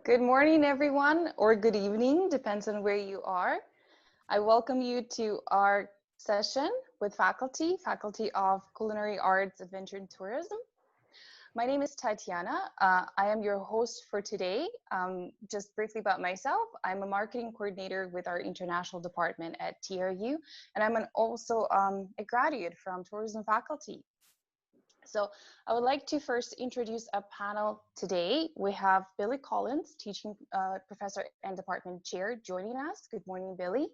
Good morning, everyone, or good evening, depends on where you are. I welcome you to our session with Faculty of Culinary Arts, Adventure and Tourism. My name is Tatiana. I am your host for today. Just briefly about myself, I'm a marketing coordinator with our international department at TRU, and I'm also a graduate from tourism faculty. So I would like to first introduce a panel today. We have Billy Collins, teaching professor and department chair, joining us. Good morning, Billy.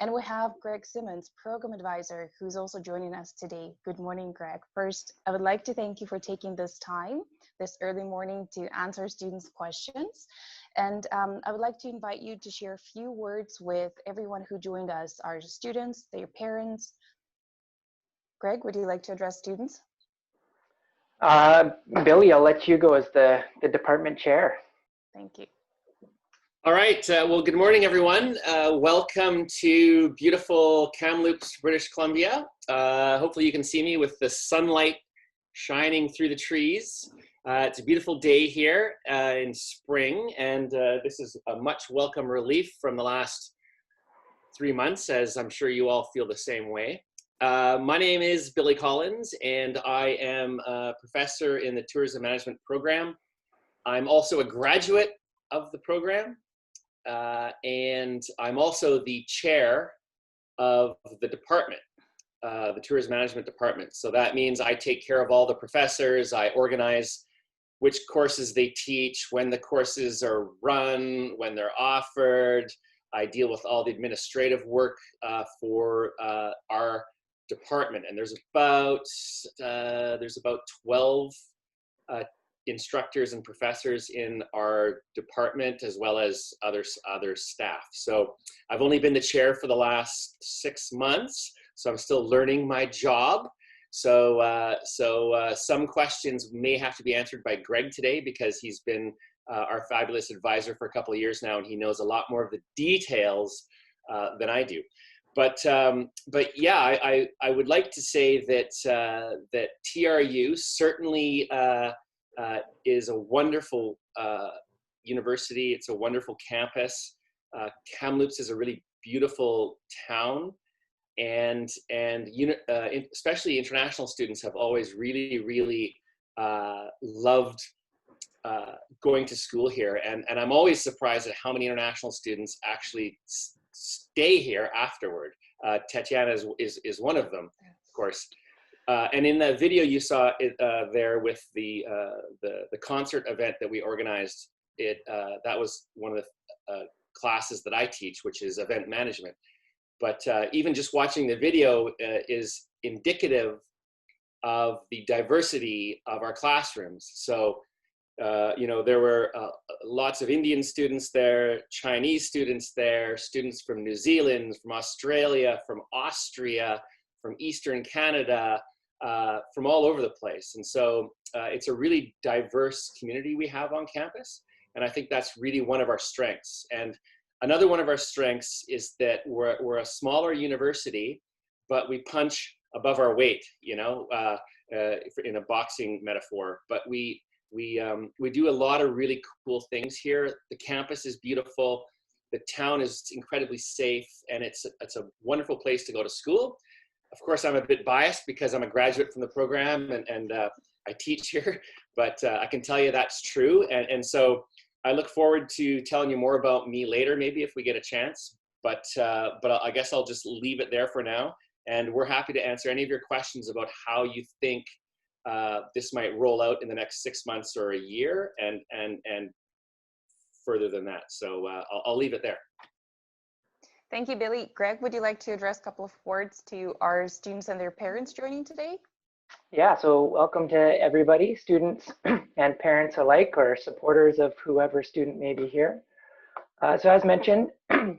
And we have Greg Simmons, program advisor, who's also joining us today. Good morning, Greg. First, I would like to thank you for taking this time, this early morning, to answer students' questions. And I would like to invite you to share a few words with everyone who joined us, our students, their parents. Greg, would you like to address students? Billy, I'll let you go as the department chair. Thank you. All right. Well, good morning, everyone. Welcome to beautiful Kamloops, British Columbia. Hopefully you can see me with the sunlight shining through the trees. It's a beautiful day here in spring, and this is a much welcome relief from the last 3 months, as I'm sure you all feel the same way. My name is Billy Collins, and I am a professor in the tourism management program. I'm also a graduate of the program, and I'm also the chair of the department, the tourism management department. So that means I take care of all the professors. I organize which courses they teach, when the courses are run, when they're offered. I deal with all the administrative work for our department, and there's about 12 instructors and professors in our department, as well as other staff. So I've only been the chair for the last 6 months, so I'm still learning my job. So some questions may have to be answered by Greg today, because he's been our fabulous advisor for a couple of years now, and he knows a lot more of the details than I do. But yeah, I would like to say that that TRU certainly is a wonderful university. It's a wonderful campus. Kamloops is a really beautiful town, and especially international students have always really loved going to school here, and I'm always surprised at how many international students actually stay here afterward. Tatiana is one of them, of course. And in the video you saw it, there with the concert event that we organized, that was one of the classes that I teach, which is event management. But even just watching the video is indicative of the diversity of our classrooms. So there were lots of Indian students there, Chinese students there, students from New Zealand, from Australia, from Austria, from Eastern Canada, from all over the place. And so it's a really diverse community we have on campus. And I think that's really one of our strengths. And another one of our strengths is that we're a smaller university, but we punch above our weight, in a boxing metaphor. But we do a lot of really cool things here. The campus is beautiful. The town is incredibly safe, and it's a wonderful place to go to school. Of course, I'm a bit biased because I'm a graduate from the program and I teach here, but I can tell you that's true. And so I look forward to telling you more about me later, maybe if we get a chance. But I guess I'll just leave it there for now. And we're happy to answer any of your questions about how you think this might roll out in the next 6 months or a year, and further than that. So I'll leave it there. Thank you, Billy. Greg, would you like to address a couple of words to our students and their parents joining today? Yeah, so welcome to everybody, students and parents alike, or supporters of whoever student may be here. So as mentioned,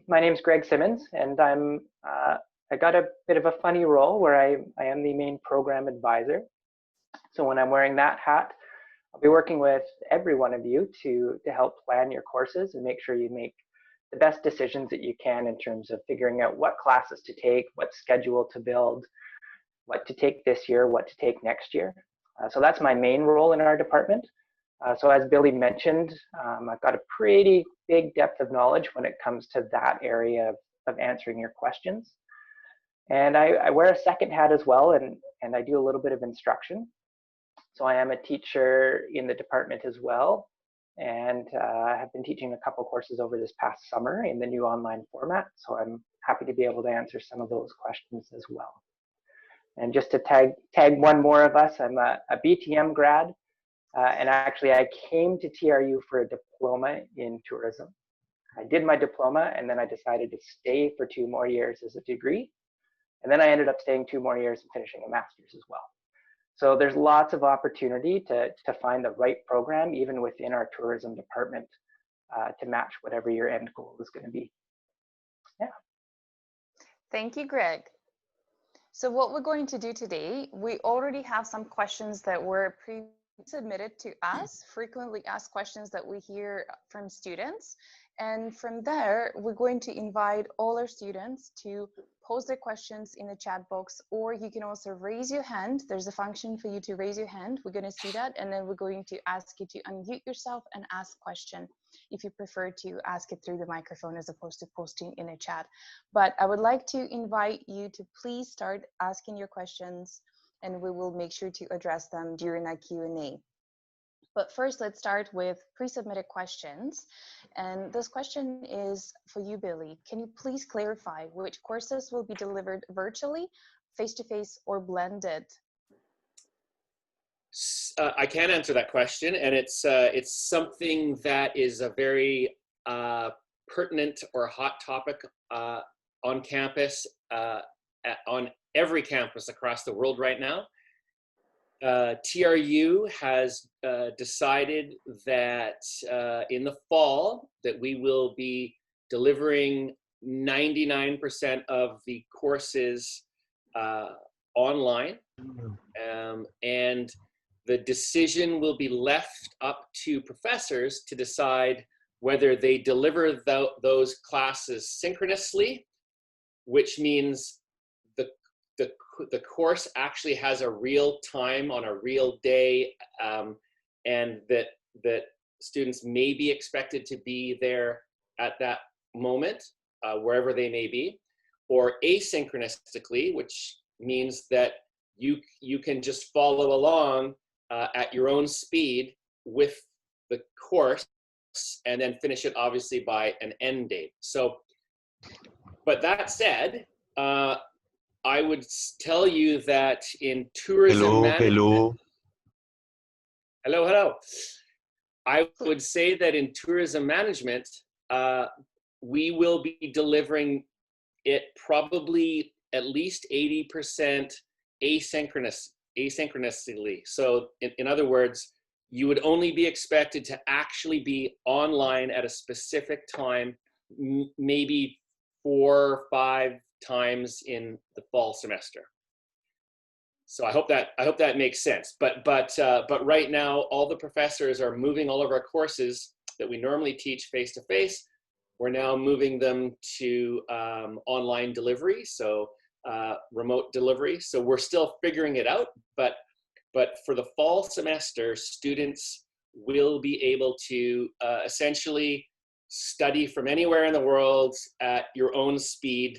my name is Greg Simmons, and I got a bit of a funny role where I am the main program advisor. So when I'm wearing that hat, I'll be working with every one of you to help plan your courses and make sure you make the best decisions that you can in terms of figuring out what classes to take, what schedule to build, what to take this year, what to take next year. So that's my main role in our department. So as Billy mentioned, I've got a pretty big depth of knowledge when it comes to that area of answering your questions. And I wear a second hat as well, and I do a little bit of instruction. So I am a teacher in the department as well, and I have been teaching a couple courses over this past summer in the new online format. So I'm happy to be able to answer some of those questions as well. And just to tag one more of us, I'm a BTM grad. And actually, I came to TRU for a diploma in tourism. I did my diploma, and then I decided to stay for 2 more years as a degree. And then I ended up staying 2 more years and finishing a master's as well. So there's lots of opportunity to find the right program, even within our tourism department, to match whatever your end goal is going to be. Yeah. Thank you, Greg. So what we're going to do today, we already have some questions that were pre-submitted to us, frequently asked questions that we hear from students. And from there, we're going to invite all our students to post their questions in the chat box, or you can also raise your hand. There's a function for you to raise your hand. We're going to see that, and then we're going to ask you to unmute yourself and ask question if you prefer to ask it through the microphone as opposed to posting in a chat. But I would like to invite you to please start asking your questions, and we will make sure to address them during our Q&A. But first, let's start with pre-submitted questions. And this question is for you, Billy. Can you please clarify which courses will be delivered virtually, face-to-face, or blended? I can answer that question, and it's something that is a very pertinent or hot topic on campus, on every campus across the world right now. TRU has decided that in the fall that we will be delivering 99% of the courses online, and the decision will be left up to professors to decide whether they deliver those classes synchronously, which means the course actually has a real time on a real day, and that students may be expected to be there at that moment, wherever they may be, or asynchronistically, which means that you can just follow along at your own speed with the course and then finish it obviously by an end date. So, but that said, I would tell you that in tourism management, hello. I would say that in tourism management, we will be delivering it probably at least 80% asynchronously. So in other words, you would only be expected to actually be online at a specific time, maybe 4 or 5 times in the fall semester. So I hope that makes sense. But right now, all the professors are moving all of our courses that we normally teach face to face. We're now moving them to online delivery, so remote delivery. So we're still figuring it out. But for the fall semester, students will be able to essentially study from anywhere in the world at your own speed,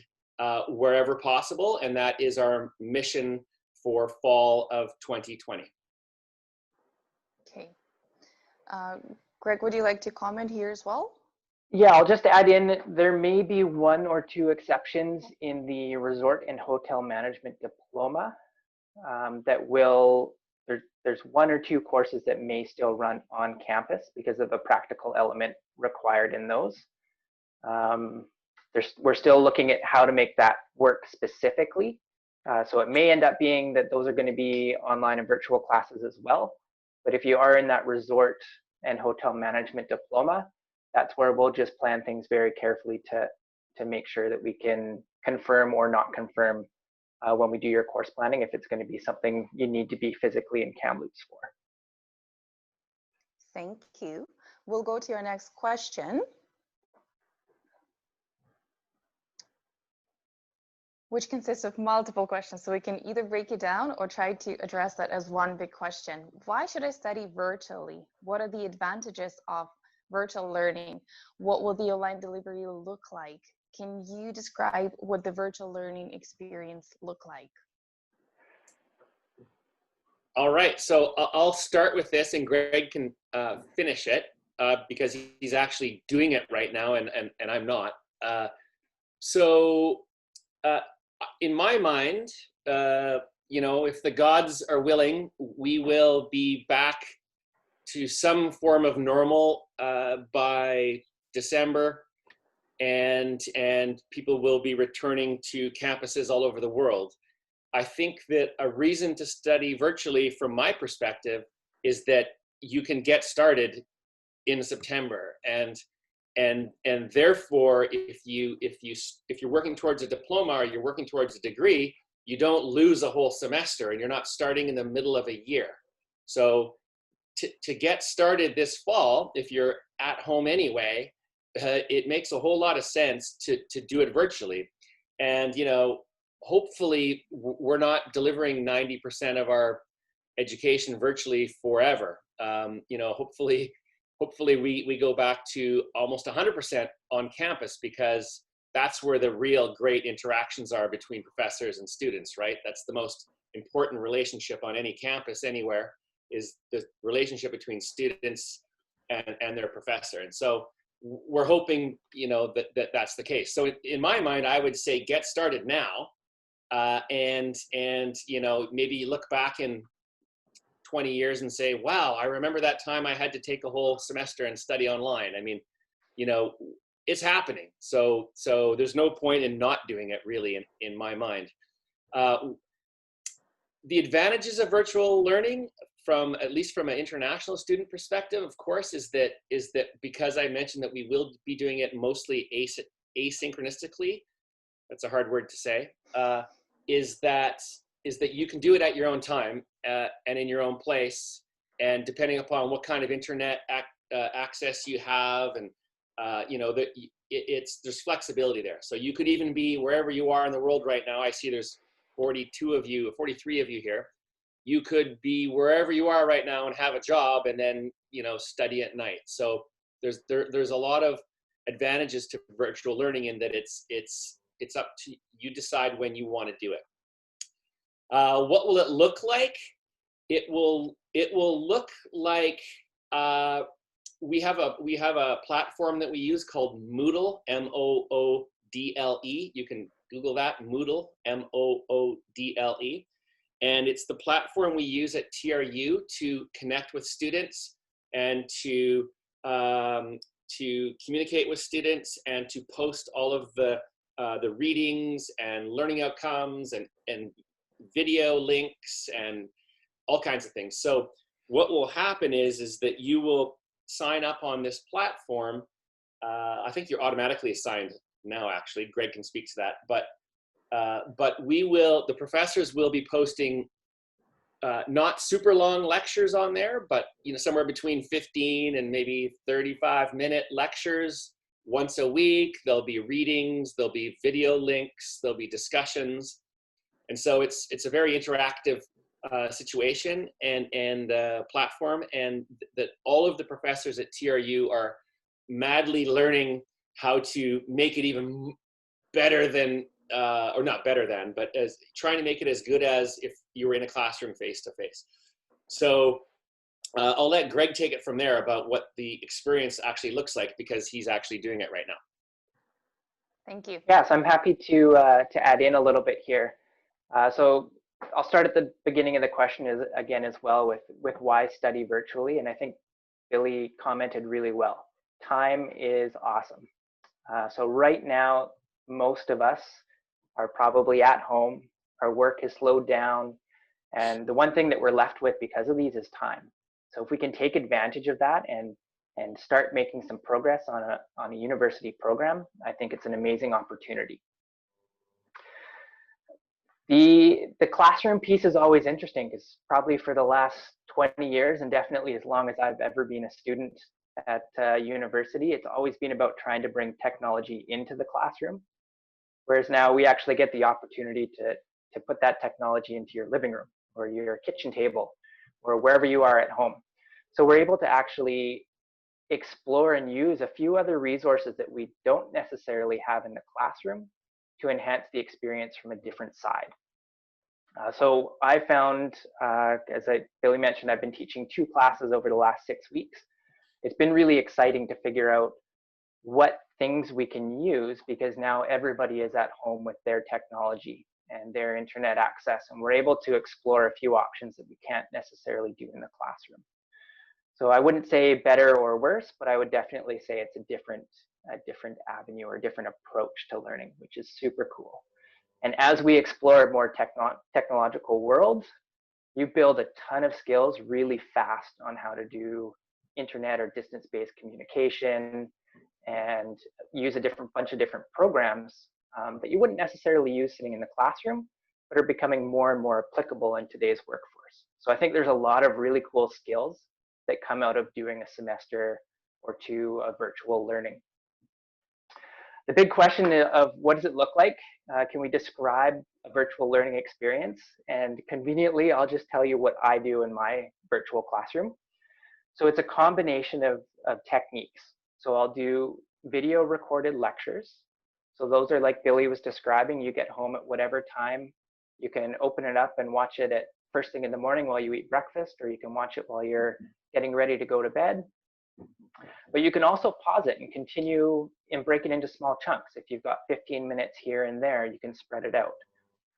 wherever possible, and that is our mission for fall of 2020. Okay. Greg, would you like to comment here as well? Yeah, I'll just add in, there may be 1 or 2 exceptions in the resort and hotel management diploma that will, there's 1 or 2 courses that may still run on campus because of a practical element required in those. We're still looking at how to make that work specifically. So it may end up being that those are going to be online and virtual classes as well. But if you are in that resort and hotel management diploma, that's where we'll just plan things very carefully to make sure that we can confirm or not confirm when we do your course planning, if it's going to be something you need to be physically in Kamloops for. Thank you. We'll go to your next question. which consists of multiple questions. So we can either break it down or try to address that as one big question. Why should I study virtually? What are the advantages of virtual learning? What will the online delivery look like? Can you describe what the virtual learning experience look like? All right, so I'll start with this, and Greg can finish it because he's actually doing it right now, and I'm not. So in my mind, if the gods are willing, we will be back to some form of normal by December, and people will be returning to campuses all over the world. I think that a reason to study virtually, from my perspective, is that you can get started in September, and therefore, if you're working towards a diploma or you're working towards a degree, you don't lose a whole semester, and you're not starting in the middle of a year. So to get started this fall, if you're at home anyway, it makes a whole lot of sense to do it virtually. And hopefully we're not delivering 90% of our education virtually forever. Hopefully we go back to almost 100% on campus, because that's where the real great interactions are between professors and students, right? That's the most important relationship on any campus anywhere, is the relationship between students and their professor. And so we're hoping, that's the case. So in my mind, I would say get started now, and maybe look back in 20 years and say, wow, I remember that time I had to take a whole semester and study online. I mean, it's happening. So there's no point in not doing it, really, in my mind. The advantages of virtual learning, at least from an international student perspective, of course, is that because I mentioned that we will be doing it mostly asynchronistically, that's a hard word to say, is that you can do it at your own time and in your own place, and depending upon what kind of internet access you have, and there's flexibility there. So you could even be wherever you are in the world right now. I see there's 43 of you here. You could be wherever you are right now and have a job, and then study at night. So there's a lot of advantages to virtual learning, in that it's up to you decide when you want to do it. What will it look like? It will look like we have a platform that we use called Moodle, Moodle. You can Google that, Moodle, Moodle. And it's the platform we use at TRU to connect with students, and to communicate with students, and to post all of the readings and learning outcomes and video links and all kinds of things. So what will happen is that you will sign up on this platform. I think you're automatically assigned now, actually. Greg can speak to that. But the professors will be posting not super long lectures on there, but somewhere between 15 and maybe 35-minute lectures once a week. There'll be readings, there'll be video links, there'll be discussions. And so it's a very interactive situation and platform, and that all of the professors at TRU are madly learning how to make it even better than, or not better than, but as trying to make it as good as if you were in a classroom face to face. So I'll let Greg take it from there about what the experience actually looks like, because he's actually doing it right now. Thank you. Yes, I'm happy to add in a little bit here. So I'll start at the beginning of the question as well with why study virtually. And I think Billy commented really well. Time is awesome. So right now, most of us are probably at home. Our work is slowed down. And the one thing that we're left with because of these is time. So if we can take advantage of that and start making some progress on a university program, I think it's an amazing opportunity. The classroom piece is always interesting, because probably for the last 20 years, and definitely as long as I've ever been a student at university, it's always been about trying to bring technology into the classroom. Whereas now we actually get the opportunity to put that technology into your living room or your kitchen table or wherever you are at home. So we're able to actually explore and use a few other resources that we don't necessarily have in the classroom to enhance the experience from a different side. So I found, as Billy mentioned, I've been teaching 2 classes over the last 6 weeks. It's been really exciting to figure out what things we can use, because now everybody is at home with their technology and their internet access, and we're able to explore a few options that we can't necessarily do in the classroom. So I wouldn't say better or worse, but I would definitely say it's a different avenue or a different approach to learning, which is super cool. And as we explore more technological worlds, you build a ton of skills really fast on how to do internet or distance-based communication, and use a bunch of different programs that you wouldn't necessarily use sitting in the classroom, but are becoming more and more applicable in today's workforce. So I think there's a lot of really cool skills that come out of doing a semester or 2 of virtual learning. The big question of what does it look like? Can we describe a virtual learning experience? And conveniently, I'll just tell you what I do in my virtual classroom. So it's a combination of techniques. So I'll do video recorded lectures. So those are like Billy was describing. You get home at whatever time. You can open it up and watch it at first thing in the morning while you eat breakfast, or you can watch it while you're getting ready to go to bed. But you can also pause it and continue and break it into small chunks. If you've got 15 minutes here and there, you can spread it out.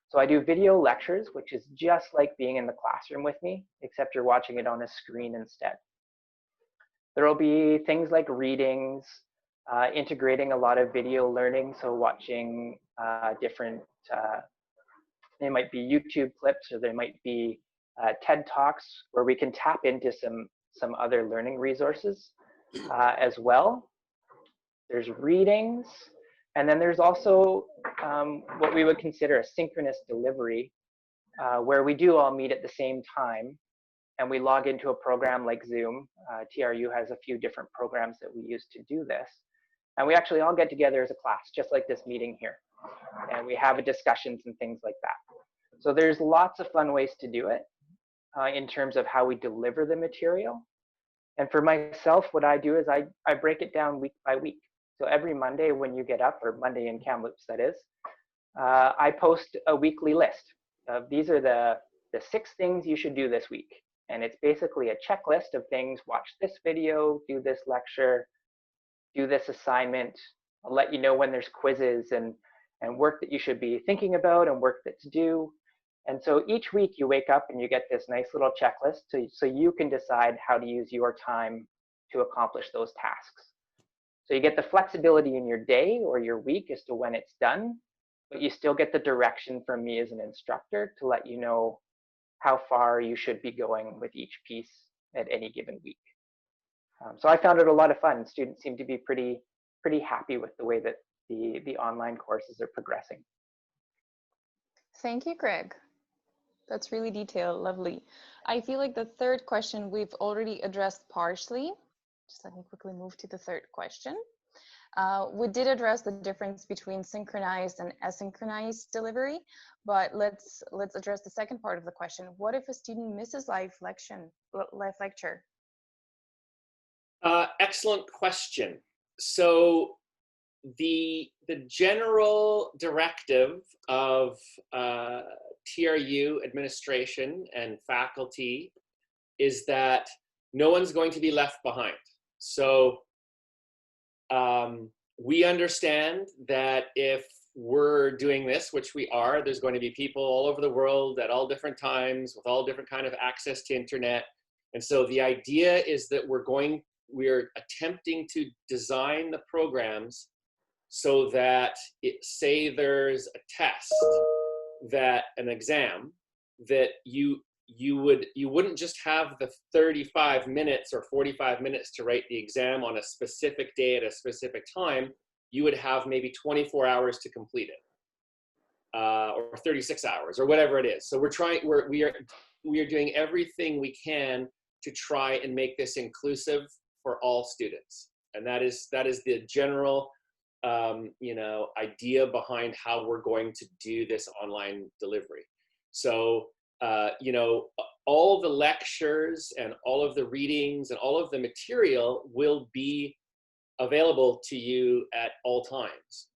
So I do video lectures, which is just like being in the classroom with me, except you're watching it on a screen instead. There will be things like readings, integrating a lot of video learning. So watching different, they might be YouTube clips, or there might be TED Talks where we can tap into some other learning resources as well. There's readings, and then there's also what we would consider a synchronous delivery, where we do all meet at the same time, and we log into a program like Zoom. TRU has a few different programs that we use to do this, and we actually all get together as a class, just like this meeting here, and we have discussions and things like that. So there's lots of fun ways to do it in terms of how we deliver the material. And for myself, what I do is I break it down week by week. So every Monday when you get up, or Monday in Kamloops that is, I post a weekly list of these are the 6 things you should do this week. And it's basically a checklist of things: watch this video, do this lecture, do this assignment. I'll let you know when there's quizzes and work that you should be thinking about and work that's due. And so each week you wake up and you get this nice little checklist so you can decide how to use your time to accomplish those tasks. So you get the flexibility in your day or your week as to when it's done, but you still get the direction from me as an instructor to let you know how far you should be going with each piece at any given week. So I found it a lot of fun. Students seem to be pretty happy with the way that the online courses are progressing. Thank you, Greg. That's really detailed, lovely. I feel like the third question we've already addressed partially. Just let me quickly move to the third question. We did address the difference between synchronized and asynchronized delivery, but let's address the second part of the question. What if a student misses live lecture? Excellent question. So the general directive of TRU administration and faculty is that no one's going to be left behind. So we understand that if we're doing this, which we are, there's going to be people all over the world at all different times with all different kind of access to internet. And so the idea is that we're attempting to design the programs so that say there's a test, an exam, that you wouldn't just have the 35 minutes or 45 minutes to write the exam on a specific day at a specific time. You would have maybe 24 hours to complete it, or 36 hours, or whatever it is. So we are doing everything we can to try and make this inclusive for all students, and that is the general idea behind how we're going to do this online delivery. So, all the lectures and all of the readings and all of the material will be available to you at all times.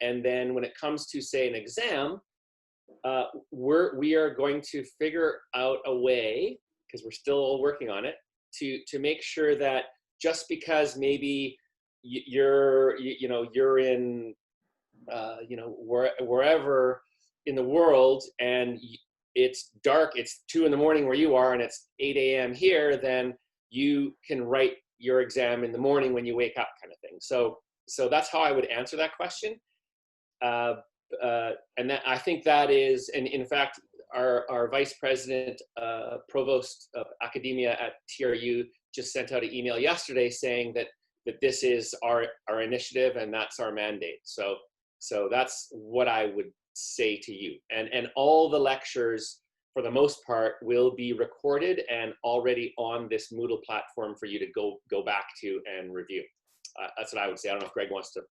And then when it comes to, say, an exam, we are going to figure out a way, because we're still working on it, to make sure that just because maybe you're in wherever in the world, and it's dark, it's 2 in the morning where you are, and it's 8 a.m. here, then you can write your exam in the morning when you wake up, kind of thing. So that's how I would answer that question. And that, I think that is, and in fact, our vice president, provost of academia at TRU, just sent out an email yesterday saying that this is our initiative and that's our mandate. So that's what I would say to you. And all the lectures, for the most part, will be recorded and already on this Moodle platform for you to go back to and review. That's what I would say. I don't know if Greg wants to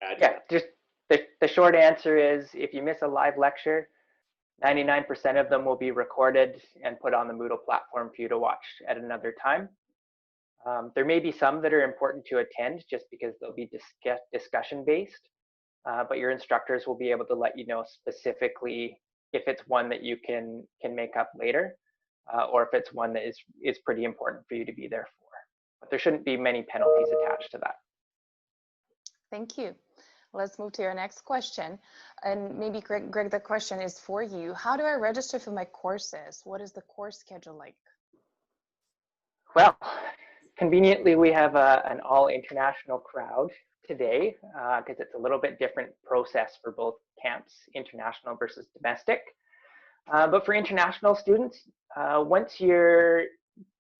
add. Yeah, just the short answer is, if you miss a live lecture, 99% of them will be recorded and put on the Moodle platform for you to watch at another time. There may be some that are important to attend just because they'll be discussion based, but your instructors will be able to let you know specifically if it's one that you can make up later, or if it's one that is pretty important for you to be there for. But there shouldn't be many penalties attached to that. Thank you. Let's move to your next question. And maybe Greg, the question is for you. How do I register for my courses? What is the course schedule like? Well, conveniently, we have an all international crowd today, because it's a little bit different process for both camps, international versus domestic. But for international students, once you're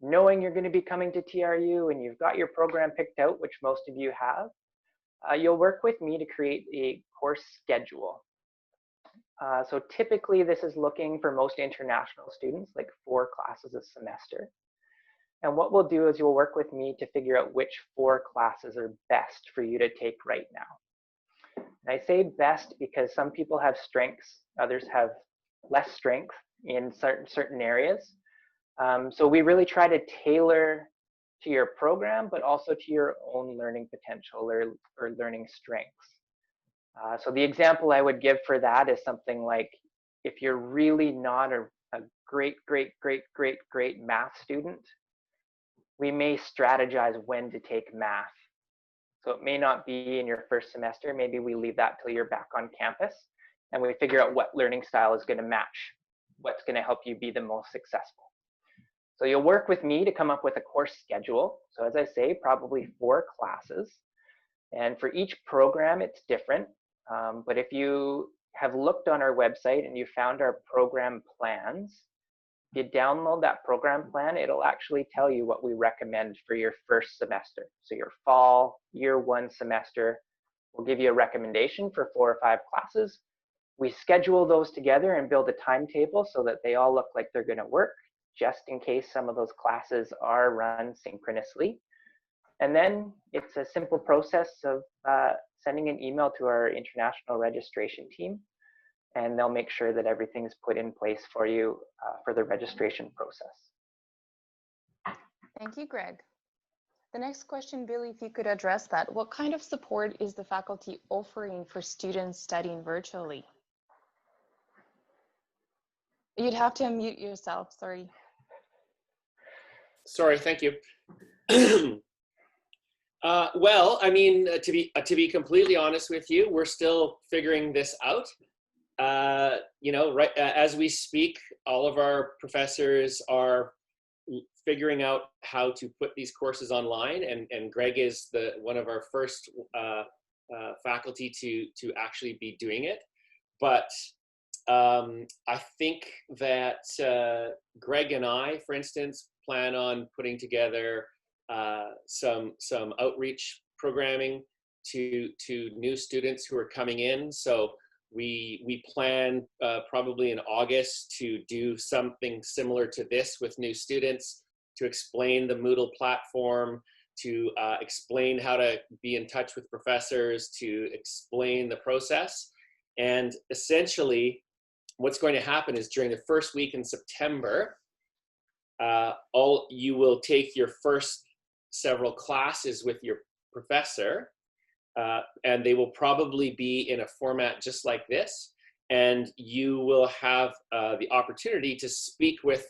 knowing you're going to be coming to TRU and you've got your program picked out, which most of you have, you'll work with me to create a course schedule. So typically this is looking for most international students, like 4 classes a semester. And what we'll do is you'll work with me to figure out which 4 classes are best for you to take right now. And I say best because some people have strengths, others have less strength in certain areas. So we really try to tailor to your program, but also to your own learning potential or learning strengths. So the example I would give for that is something like, if you're really not a great math student, we may strategize when to take math. So it may not be in your first semester. Maybe we leave that till you're back on campus and we figure out what learning style is going to match, what's going to help you be the most successful. So you'll work with me to come up with a course schedule. So as I say, probably 4 classes. And for each program, it's different. But if you have looked on our website and you found our program plans, if you download that program plan, it'll actually tell you what we recommend for your first semester. So your fall, year 1 semester, we'll give you a recommendation for 4 or 5 classes. We schedule those together and build a timetable so that they all look like they're going to work, just in case some of those classes are run synchronously. And then it's a simple process of sending an email to our international registration team, and they'll make sure that everything's put in place for you for the registration process. Thank you, Greg. The next question, Billy, if you could address that. What kind of support is the faculty offering for students studying virtually? You'd have to unmute yourself, sorry. Sorry, thank you. Well, I mean, to be completely honest with you, we're still figuring this out. Right as we speak, all of our professors are figuring out how to put these courses online, and Greg is one of our first faculty to actually be doing it. But I think that Greg and I, for instance, plan on putting together some outreach programming to new students who are coming in. So we plan probably in August to do something similar to this with new students, to explain the Moodle platform, to explain how to be in touch with professors, to explain the process. And essentially, what's going to happen is during the first week in September, you will take your first several classes with your professor, and they will probably be in a format just like this. And you will have the opportunity to speak with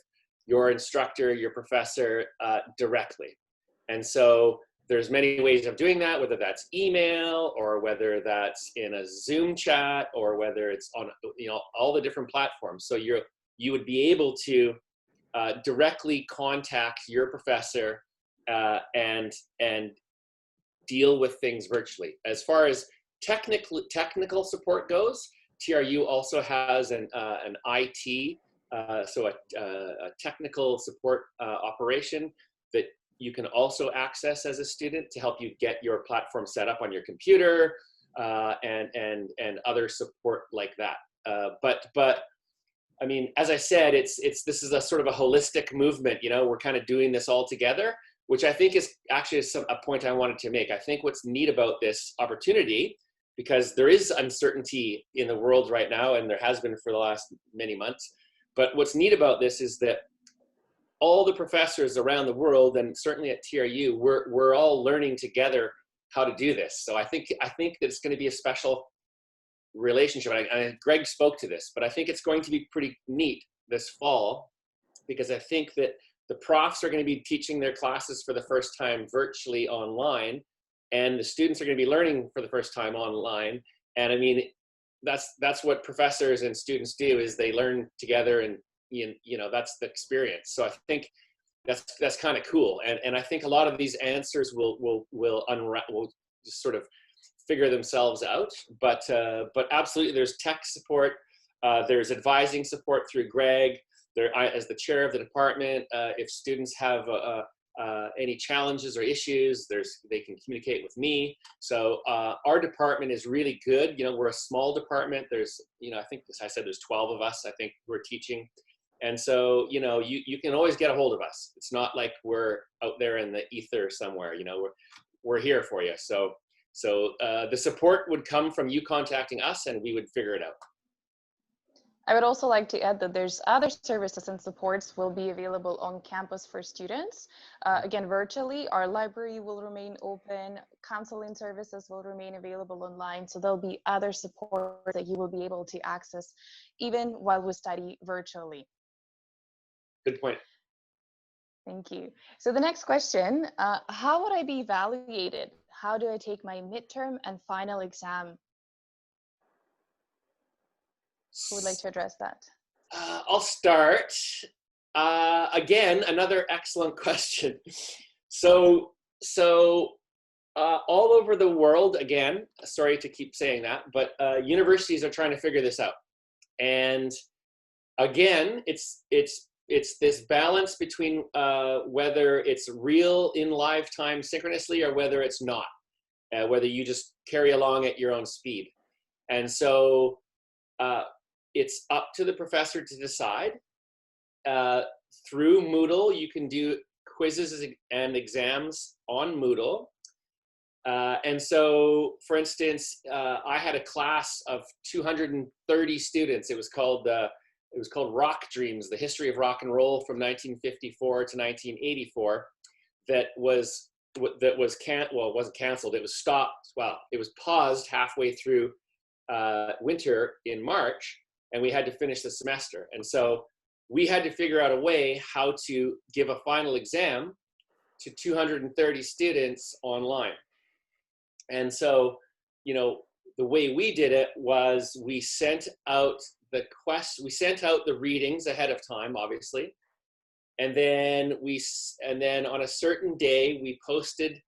your instructor, your professor directly. And so there's many ways of doing that, whether that's email or whether that's in a Zoom chat or whether it's on, all the different platforms. So you would be able to directly contact your professor and deal with things virtually. As far as technical support goes, TRU also has an IT, so a technical support operation that you can also access as a student to help you get your platform set up on your computer and other support like that. But I mean, as I said, this is a sort of a holistic movement. We're kind of doing this all together, which I think is actually a point I wanted to make. I think what's neat about this opportunity, because there is uncertainty in the world right now, and there has been for the last many months. But what's neat about this is that all the professors around the world, and certainly at TRU, we're all learning together how to do this. So I think that it's going to be a special relationship. And Greg spoke to this, but I think it's going to be pretty neat this fall, because I think that the profs are going to be teaching their classes for the first time virtually online, and the students are going to be learning for the first time online. And I mean, that's what professors and students do, is they learn together, and that's the experience. So I think that's kind of cool. And I think a lot of these answers will just sort of figure themselves out. But absolutely, there's tech support, there's advising support through Greg. As the chair of the department, if students have any challenges or issues, they can communicate with me. So our department is really good. We're a small department. There's, I think, as I said, there's 12 of us, I think, who are teaching. And so, you can always get a hold of us. It's not like we're out there in the ether somewhere. We're here for you. So the support would come from you contacting us, and we would figure it out. I would also like to add that there's other services and supports will be available on campus for students. Again, virtually, our library will remain open, counseling services will remain available online, so there'll be other support that you will be able to access even while we study virtually. Good point. Thank you. So the next question, how would I be evaluated? How do I take my midterm and final exam? Who would like to address that? I'll start. Again, another excellent question. So all over the world, again, sorry to keep saying that, but universities are trying to figure this out. And again, it's this balance between whether it's real in live time synchronously or whether it's not, whether you just carry along at your own speed. And so it's up to the professor to decide. Through Moodle, you can do quizzes and exams on Moodle. And so, for instance, I had a class of 230 students. It was called Rock Dreams, the history of rock and roll from 1954 to 1984. It wasn't canceled. It was stopped. Well, it was paused halfway through winter in March, and we had to finish the semester. And so we had to figure out a way how to give a final exam to 230 students online. And so, the way we did it was we sent out the readings ahead of time, obviously. And then on a certain day, we posted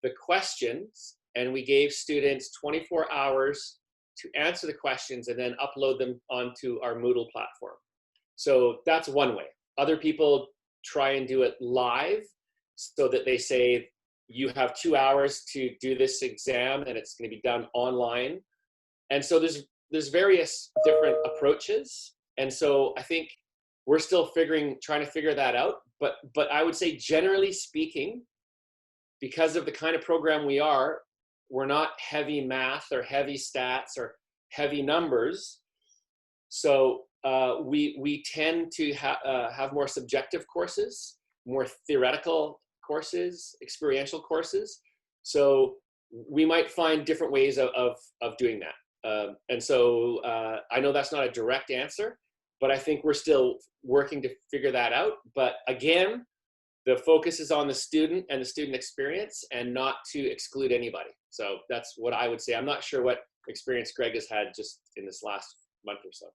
the questions, and we gave students 24 hours to answer the questions and then upload them onto our Moodle platform. So that's one way. Other people try and do it live, so that they say you have 2 hours to do this exam and it's going to be done online. And so there's various different approaches. And so I think we're still trying to figure that out. But I would say, generally speaking, because of the kind of program we are, we're not heavy math or heavy stats or heavy numbers. So we tend to have more subjective courses, more theoretical courses, experiential courses. So we might find different ways of doing that. And so I know that's not a direct answer, but I think we're still working to figure that out. But again, the focus is on the student and the student experience and not to exclude anybody. So that's what I would say. I'm not sure what experience Greg has had just in this last month or so.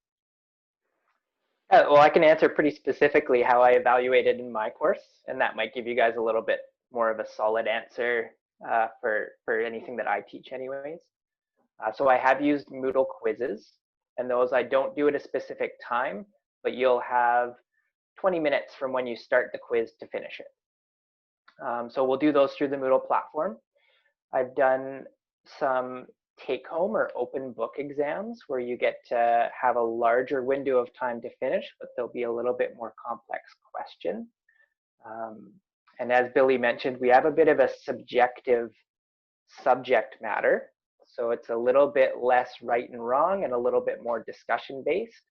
Well, I can answer pretty specifically how I evaluated in my course, and that might give you guys a little bit more of a solid answer for anything that I teach anyways. So I have used Moodle quizzes, and those I don't do at a specific time, but you'll have 20 minutes from when you start the quiz to finish it. So we'll do those through the Moodle platform. I've done some take-home or open book exams where you get to have a larger window of time to finish, but there'll be a little bit more complex question. And as Billy mentioned, we have a bit of a subjective subject matter. So it's a little bit less right and wrong and a little bit more discussion based.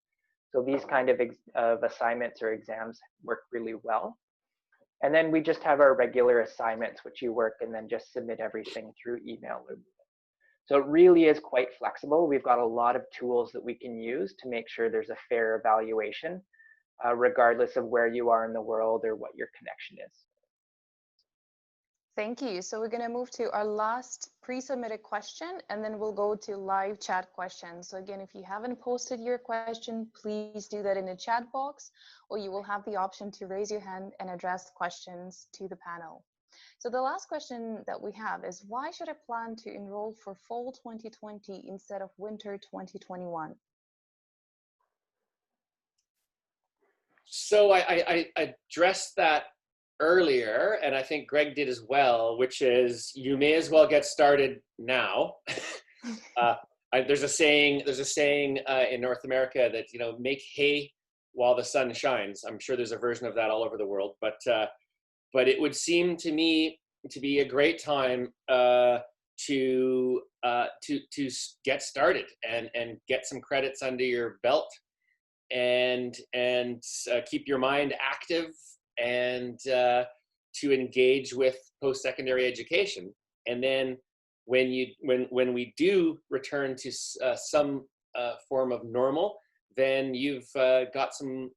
So these kind of assignments or exams work really well. And then we just have our regular assignments, which you work and then just submit everything through email. So it really is quite flexible. We've got a lot of tools that we can use to make sure there's a fair evaluation, regardless of where you are in the world or what your connection is. Thank you. So we're going to move to our last pre-submitted question, and then we'll go to live chat questions. So again, if you haven't posted your question, please do that in the chat box, or you will have the option to raise your hand and address questions to the panel. So the last question that we have is, why should I plan to enroll for fall 2020 instead of winter 2021? So I addressed that earlier, and I think Greg did as well, which is you may as well get started now. There's a saying in North America that, you know, make hay while the sun shines. I'm sure there's a version of that all over the world, but it would seem to me to be a great time to get started and get some credits under your belt and keep your mind active and to engage with post-secondary education. And then when we do return to some form of normal, then you've got some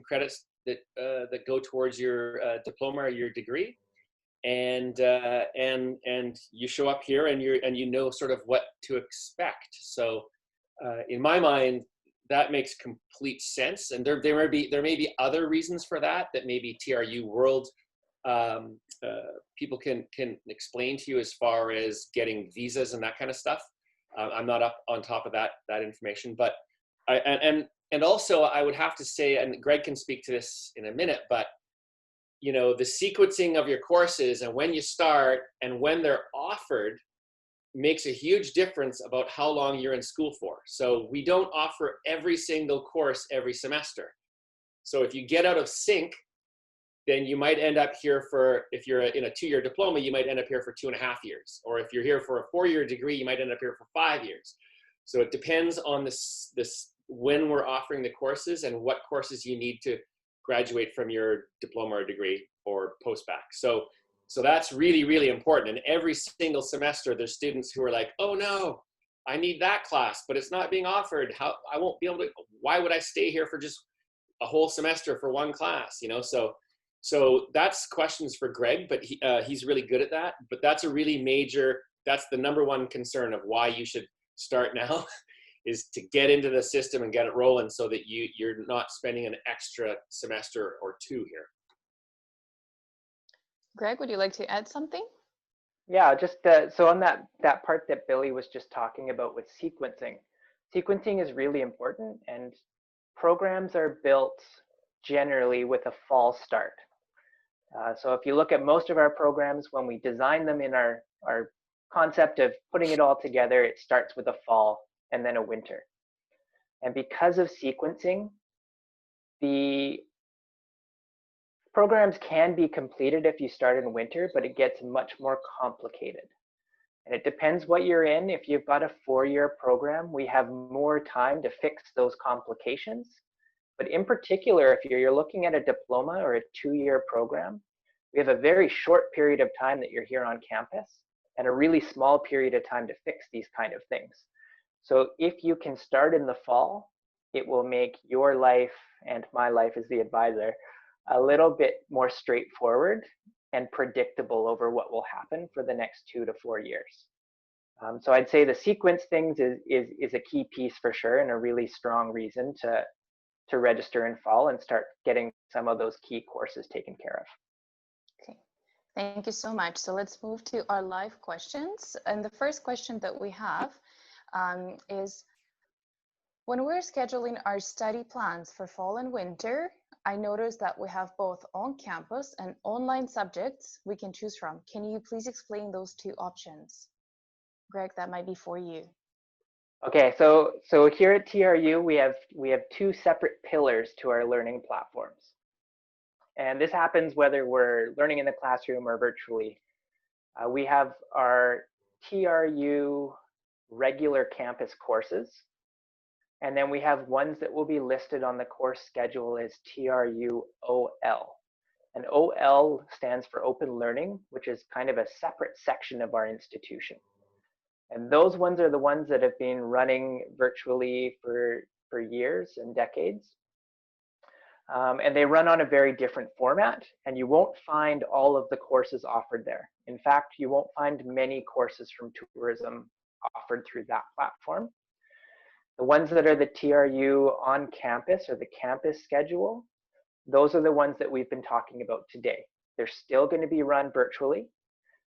credits that go towards your diploma or your degree, and you show up here and you know sort of what to expect. So in my mind, that makes complete sense. And there may be other reasons for that maybe TRU World people can explain to you as far as getting visas and that kind of stuff. I'm not up on top of that information, but and also I would have to say, and Greg can speak to this in a minute, but you know, the sequencing of your courses and when you start and when they're offered makes a huge difference about how long you're in school for. So we don't offer every single course every semester. So if you get out of sync, then you might end up here for, if you're in a 2-year diploma, you might end up here for 2.5 years. Or if you're here for a 4-year degree, you might end up here for 5 years. So it depends on this when we're offering the courses and what courses you need to graduate from your diploma or degree or post-bac. So that's really, really important. And every single semester, there's students who are like, oh no, I need that class, but it's not being offered. I won't be able to, why would I stay here for just a whole semester for one class, you know? So that's questions for Greg, but he's really good at that. But that's a really major, that's the number one concern of why you should start now is to get into the system and get it rolling so that you're not spending an extra semester or 2 here. Greg, would you like to add something? Yeah, just so on that part that Billy was just talking about with sequencing. Sequencing is really important, and programs are built generally with a fall start. So if you look at most of our programs, when we design them in our concept of putting it all together, it starts with a fall and then a winter. And because of sequencing, the Programs can be completed if you start in winter, but it gets much more complicated. And it depends what you're in. If you've got a 4-year program, we have more time to fix those complications. But in particular, if you're looking at a diploma or a 2-year program, we have a very short period of time that you're here on campus and a really small period of time to fix these kind of things. So if you can start in the fall, it will make your life and my life as the advisor a little bit more straightforward and predictable over what will happen for the next 2 to 4 years. So I'd say the sequence things is a key piece for sure, and a really strong reason to register in fall and start getting some of those key courses taken care of. Okay, thank you so much. So let's move to our live questions. And the first question that we have is, when we're scheduling our study plans for fall and winter, I noticed that we have both on-campus and online subjects we can choose from. Can you please explain those two options? Greg, that might be for you. Okay, so here at TRU, we have 2 separate pillars to our learning platforms. And this happens whether we're learning in the classroom or virtually. We have our TRU regular campus courses, and then we have ones that will be listed on the course schedule as TRU OL. And OL stands for Open Learning, which is kind of a separate section of our institution. And those ones are the ones that have been running virtually for years and decades. And they run on a very different format, and you won't find all of the courses offered there. In fact, you won't find many courses from tourism offered through that platform. The ones that are the TRU on campus or the campus schedule, those are the ones that we've been talking about today. They're still going to be run virtually.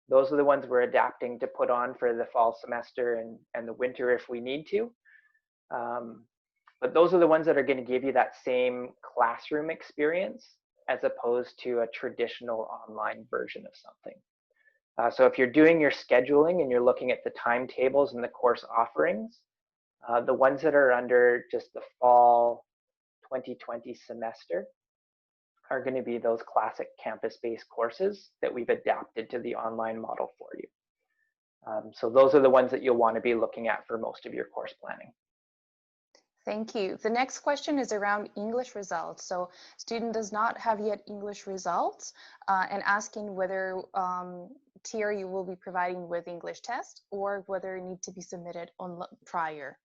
Those are the ones we're adapting to put on for the fall semester and the winter if we need to. But those are the ones that are going to give you that same classroom experience as opposed to a traditional online version of something. So if you're doing your scheduling and you're looking at the timetables and the course offerings, the ones that are under just the fall 2020 semester are going to be those classic campus-based courses that we've adapted to the online model for you. So those are the ones that you'll want to be looking at for most of your course planning. Thank you. The next question is around English results. So student does not have yet English results and asking whether TRU will be providing with English test or whether it need to be submitted on prior.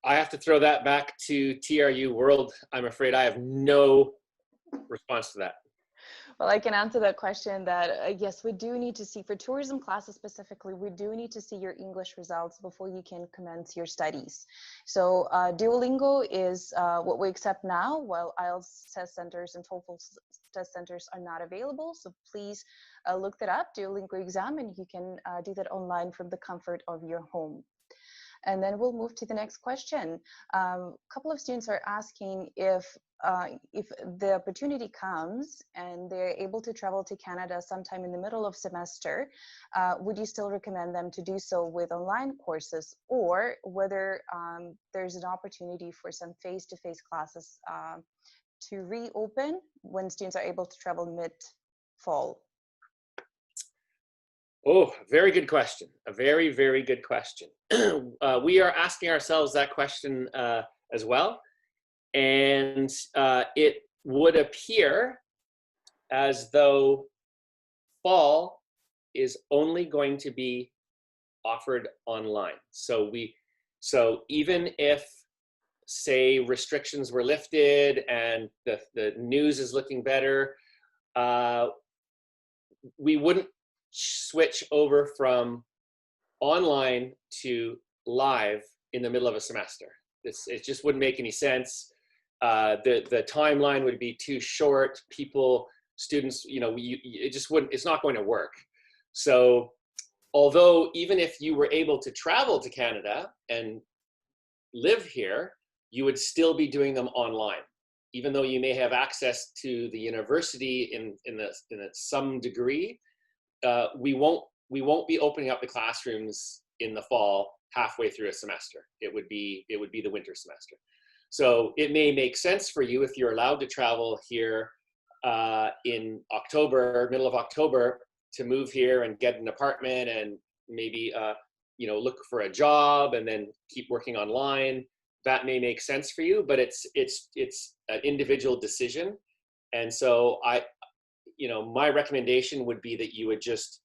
I have to throw that back to TRU World. I'm afraid I have no response to that. Well, I can answer that question that yes, we do need to see, for tourism classes specifically, we do need to see your English results before you can commence your studies. So Duolingo is what we accept now, while IELTS test centers and TOEFL test centers are not available. So please look that up, Duolingo exam, and you can do that online from the comfort of your home. And then we'll move to the next question. A couple of students are asking if the opportunity comes and they're able to travel to Canada sometime in the middle of semester, would you still recommend them to do so with online courses, or whether there's an opportunity for some face-to-face classes to reopen when students are able to travel mid-fall? Oh, very good question. A very, very good question. We are asking ourselves that question as well. And it would appear as though fall is only going to be offered online. So even if, say, restrictions were lifted and the news is looking better, we wouldn't switch over from online to live in the middle of a semester. It just wouldn't make any sense. The timeline would be too short. Students, it just wouldn't, it's not going to work. So although even if you were able to travel to Canada and live here, you would still be doing them online. Even though you may have access to the university in some degree, we won't be opening up the classrooms in the fall halfway through a semester. It would be the winter semester. So it may make sense for you if you're allowed to travel here in October, middle of October, to move here and get an apartment and maybe look for a job and then keep working online. That may make sense for you, but it's an individual decision. And so my recommendation would be that you would just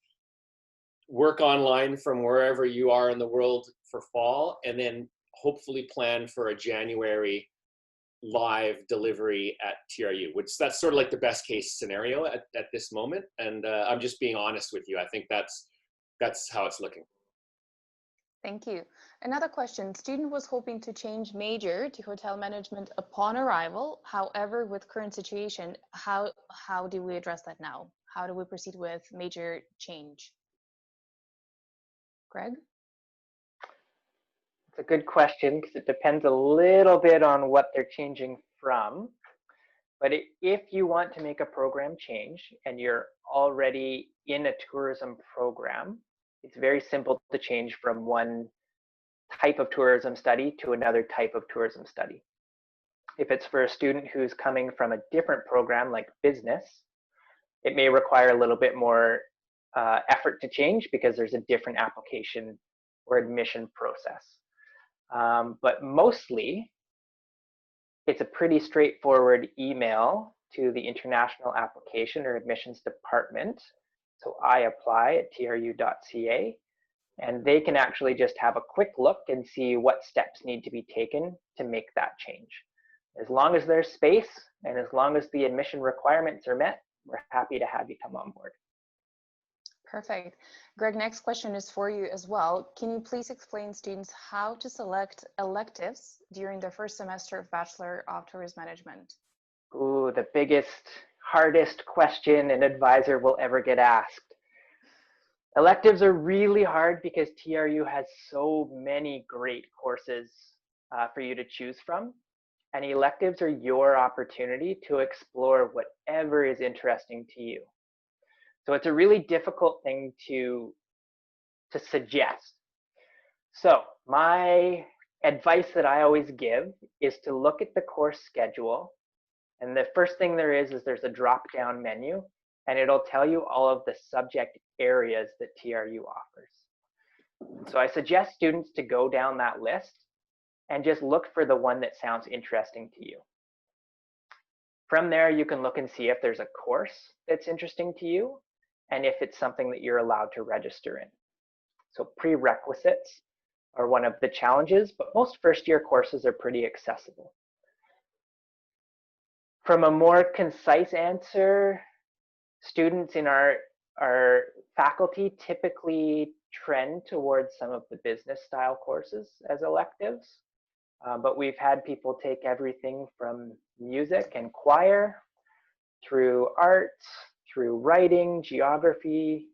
work online from wherever you are in the world for fall, and then hopefully plan for a January live delivery at TRU, which that's sort of like the best case scenario at this moment. And I'm just being honest with you. I think that's how it's looking. Thank you. Another question. Student was hoping to change major to hotel management upon arrival. However, with current situation, how do we address that now? How do we proceed with major change? Greg? It's a good question because it depends a little bit on what they're changing from. But if you want to make a program change and you're already in a tourism program, it's very simple to change from one type of tourism study to another type of tourism study. If it's for a student who's coming from a different program like business, it may require a little bit more effort to change because there's a different application or admission process. But mostly, it's a pretty straightforward email to the international application or admissions department. So I apply at tru.ca, and they can actually just have a quick look and see what steps need to be taken to make that change. As long as there's space and as long as the admission requirements are met, we're happy to have you come on board. Perfect. Greg, next question is for you as well. Can you please explain students how to select electives during their first semester of Bachelor of Tourism Management? Ooh, the biggest, hardest question an advisor will ever get asked. Electives are really hard because TRU has so many great courses for you to choose from. And electives are your opportunity to explore whatever is interesting to you. So it's a really difficult thing to suggest. So my advice that I always give is to look at the course schedule. And the first thing there's a drop-down menu, and it'll tell you all of the subject areas that TRU offers. So I suggest students to go down that list and just look for the one that sounds interesting to you. From there, you can look and see if there's a course that's interesting to you and if it's something that you're allowed to register in. So prerequisites are one of the challenges, but most first-year courses are pretty accessible. From a more concise answer, students in our faculty typically trend towards some of the business style courses as electives, but we've had people take everything from music and choir through arts, through writing, geography,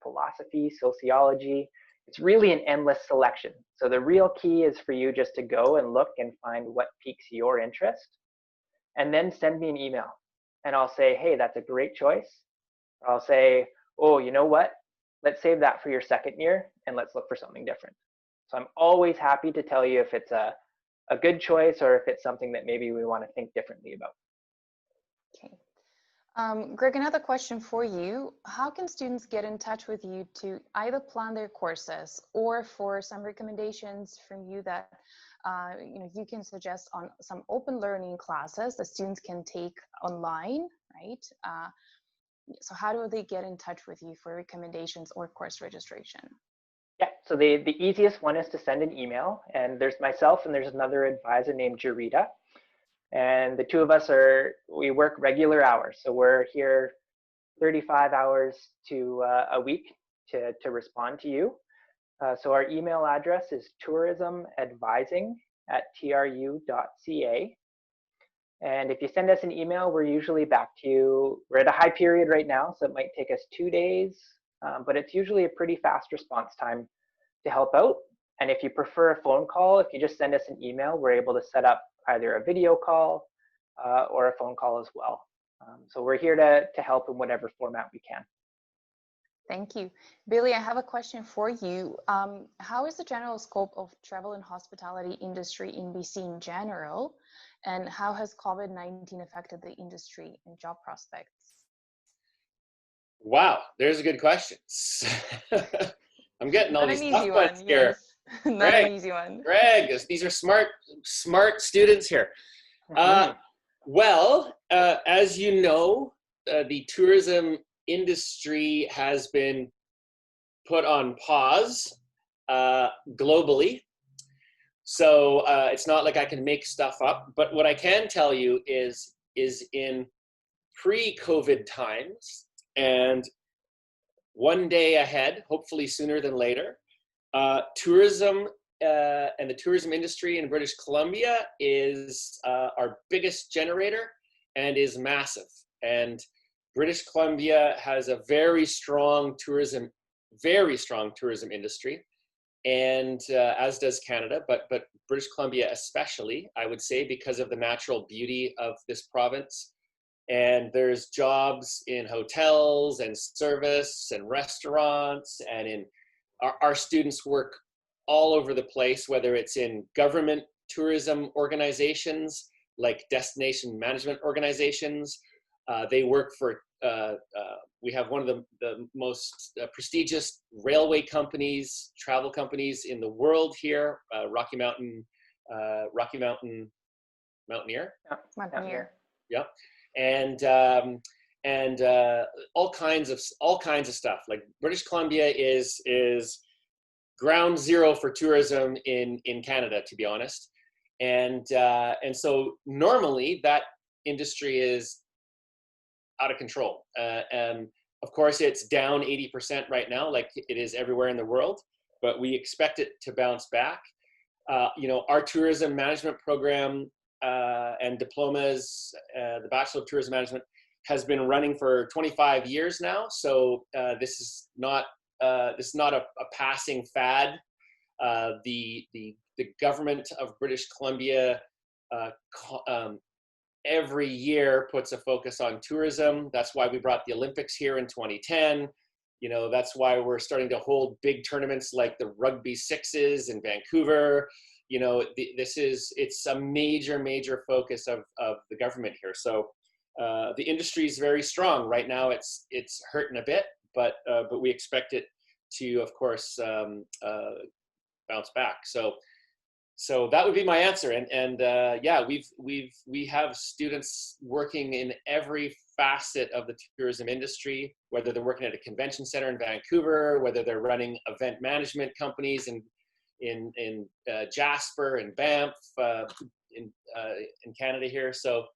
philosophy, sociology. It's really an endless selection. So the real key is for you just to go and look and find what piques your interest, and then send me an email. And I'll say, hey, that's a great choice. Or I'll say, oh, you know what? Let's save that for your second year and let's look for something different. So I'm always happy to tell you if it's a good choice or if it's something that maybe we want to think differently about. Okay. Greg, another question for you. How can students get in touch with you to either plan their courses or for some recommendations from you that you can suggest on some open learning classes that students can take online, right? So how do they get in touch with you for recommendations or course registration? Yeah, so the easiest one is to send an email, and there's myself and there's another advisor named Jarita. And the two of us we work regular hours. So we're here 35 hours to a week to respond to you. So our email address is tourismadvising@tru.ca. And if you send us an email, we're usually back to you. We're at a high period right now, so it might take us 2 days, but it's usually a pretty fast response time to help out. And if you prefer a phone call, if you just send us an email, we're able to set up either a video call or a phone call as well. So we're here to help in whatever format we can. Thank you. Billy, I have a question for you. How is the general scope of travel and hospitality industry in BC in general? And how has COVID-19 affected the industry and job prospects? Wow, there's a good question. I'm getting all Not these an easy tough ones one, here. yes. Not Greg, an easy one. These are smart students here. Well, as you know, the tourism industry has been put on pause globally. So it's not like I can make stuff up. But what I can tell you is in pre-COVID times and one day ahead, hopefully sooner than later, tourism and the tourism industry in British Columbia is our biggest generator and is massive. And British Columbia has a very strong tourism industry, and as does Canada, but British Columbia especially, I would say, because of the natural beauty of this province. And there's jobs in hotels and service and restaurants, and in our students work all over the place, whether it's in government tourism organizations like destination management organizations. They work for, we have one of the most prestigious railway companies, travel companies in the world here, Rocky Mountain Mountaineer. Mountaineer. Yeah. And all kinds of stuff. Like British Columbia is ground zero for tourism in Canada, to be honest. And so normally that industry is out of control. And of course, it's down 80% right now, like it is everywhere in the world. But we expect it to bounce back. Our tourism management program and diplomas, the Bachelor of Tourism Management, has been running for 25 years now. So this is not a passing fad. The government of British Columbia every year puts a focus on tourism. That's why we brought the Olympics here in 2010. That's why we're starting to hold big tournaments like the Rugby Sixes in Vancouver. It's a major focus of the government here. So the industry is very strong right now. It's hurting a bit, but we expect it to, of course, bounce back. So that would be my answer. And yeah, we have students working in every facet of the tourism industry, whether they're working at a convention center in Vancouver, whether they're running event management companies in Jasper and Banff in Canada here. So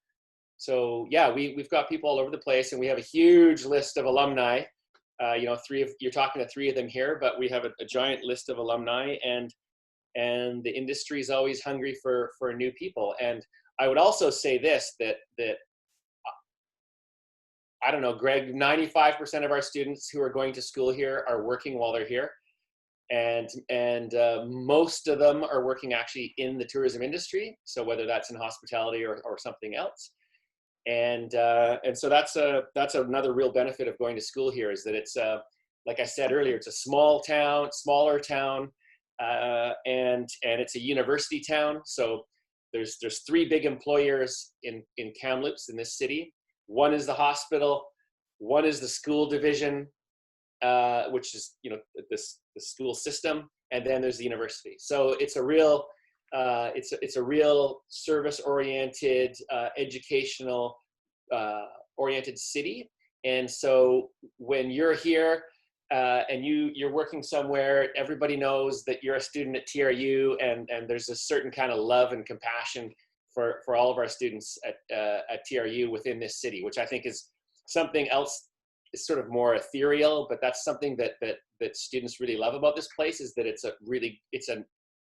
yeah, we've got people all over the place, and we have a huge list of alumni. You're talking to three of them here, but we have a giant list of alumni, and the industry is always hungry for new people. And I would also say this, that I don't know, Greg, 95% of our students who are going to school here are working while they're here. And most of them are working actually in the tourism industry. So whether that's in hospitality or something else. And so that's another real benefit of going to school here, is that it's like I said earlier, it's a smaller town, and it's a university town. So there's three big employers in Kamloops, in this city. One is the hospital, one is the school division, which is the school system, and then there's the university. So it's a real it's a real service-oriented, educational oriented city. And so when you're here and you're working somewhere, everybody knows that you're a student at TRU, and there's a certain kind of love and compassion for all of our students at TRU within this city, which I think is something else. Is sort of more ethereal, but that's something that students really love about this place, is that it's a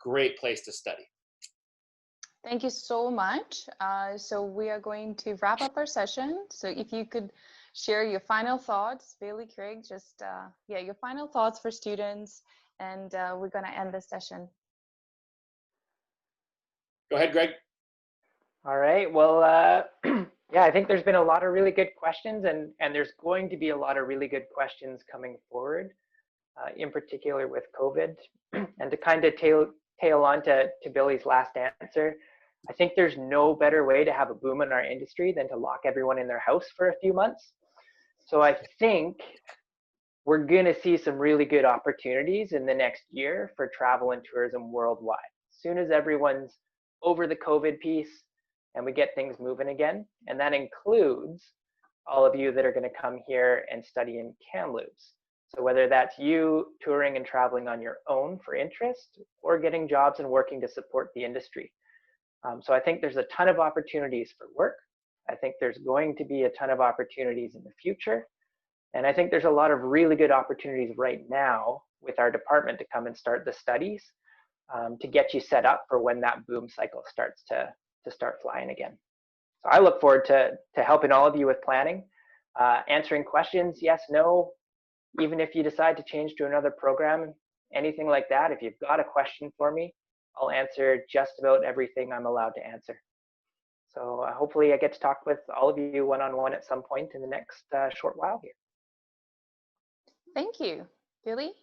great place to study. Thank you so much. So we are going to wrap up our session. So if you could share your final thoughts, Bailey, Craig, just your final thoughts for students, and we're going to end this session. Go ahead, Greg. All right. Well, Yeah, I think there's been a lot of really good questions, and there's going to be a lot of really good questions coming forward, in particular with COVID. And to kind of tail on to Billy's last answer, I think there's no better way to have a boom in our industry than to lock everyone in their house for a few months. So I think we're going to see some really good opportunities in the next year for travel and tourism worldwide. As soon as everyone's over the COVID piece and we get things moving again, and that includes all of you that are going to come here and study in Kamloops. So whether that's you touring and traveling on your own for interest, or getting jobs and working to support the industry. So I think there's a ton of opportunities for work. I think there's going to be a ton of opportunities in the future. And I think there's a lot of really good opportunities right now with our department to come and start the studies, to get you set up for when that boom cycle starts to start flying again. So I look forward to helping all of you with planning, answering questions, yes, no, even if you decide to change to another program, anything like that. If you've got a question for me, I'll answer just about everything I'm allowed to answer. So hopefully I get to talk with all of you one-on-one at some point in the next short while here. Thank you. Billy?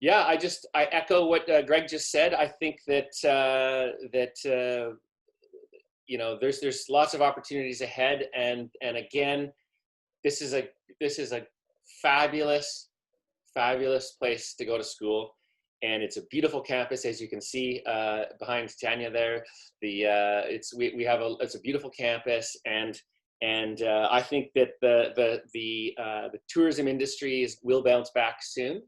Yeah, I echo what Greg just said. I think that you know, there's lots of opportunities ahead, and again, this is a fabulous place to go to school, and it's a beautiful campus, as you can see behind Tanya there. It's a beautiful campus, and I think that the tourism industries will bounce back soon.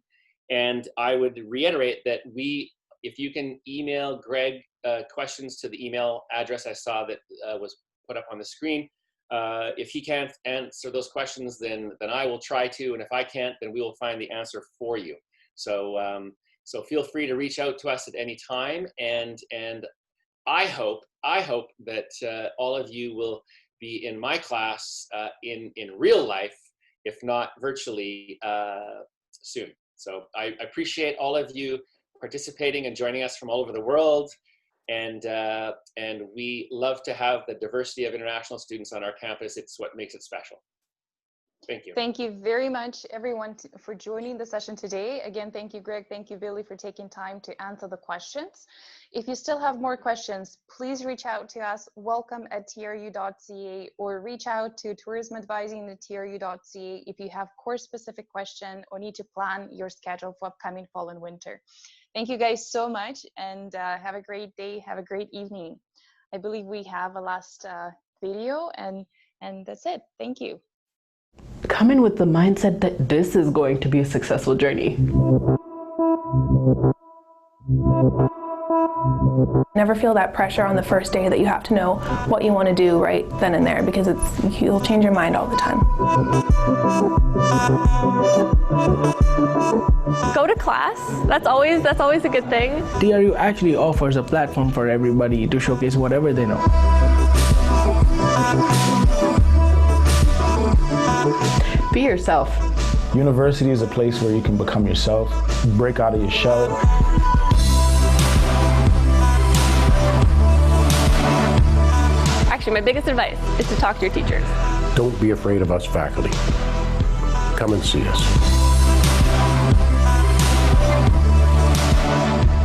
And I would reiterate that if you can email Greg questions to the email address I saw that was put up on the screen. If he can't answer those questions, then I will try to, and if I can't, then we will find the answer for you. So feel free to reach out to us at any time, and I hope that all of you will be in my class in real life, if not virtually, soon. So I appreciate all of you participating and joining us from all over the world. And we love to have the diversity of international students on our campus. It's what makes it special. Thank you. Thank you very much, everyone, for joining the session today. Again, thank you, Greg. Thank you, Billy, for taking time to answer the questions. If you still have more questions, please reach out to us, welcome@tru.ca, or reach out to tourismadvising@tru.ca if you have course-specific question or need to plan your schedule for upcoming fall and winter. Thank you guys so much, and have a great day, have a great evening. I believe we have a last video, and that's it. Thank you. Come in with the mindset that this is going to be a successful journey. Never feel that pressure on the first day that you have to know what you want to do right then and there, because you'll change your mind all the time. Go to class. That's always a good thing. TRU actually offers a platform for everybody to showcase whatever they know. Be yourself. University is a place where you can become yourself, break out of your shell. Actually, my biggest advice is to talk to your teachers. Don't be afraid of us faculty. Come and see us.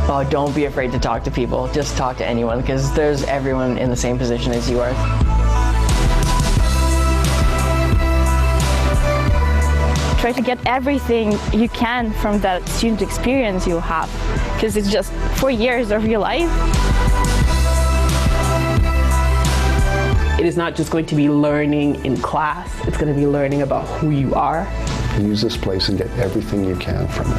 Oh, don't be afraid to talk to people. Just talk to anyone, because there's everyone in the same position as you are. Try to get everything you can from that student experience you have, because it's just 4 years of your life. It is not just going to be learning in class, it's going to be learning about who you are. Use this place and get everything you can from it.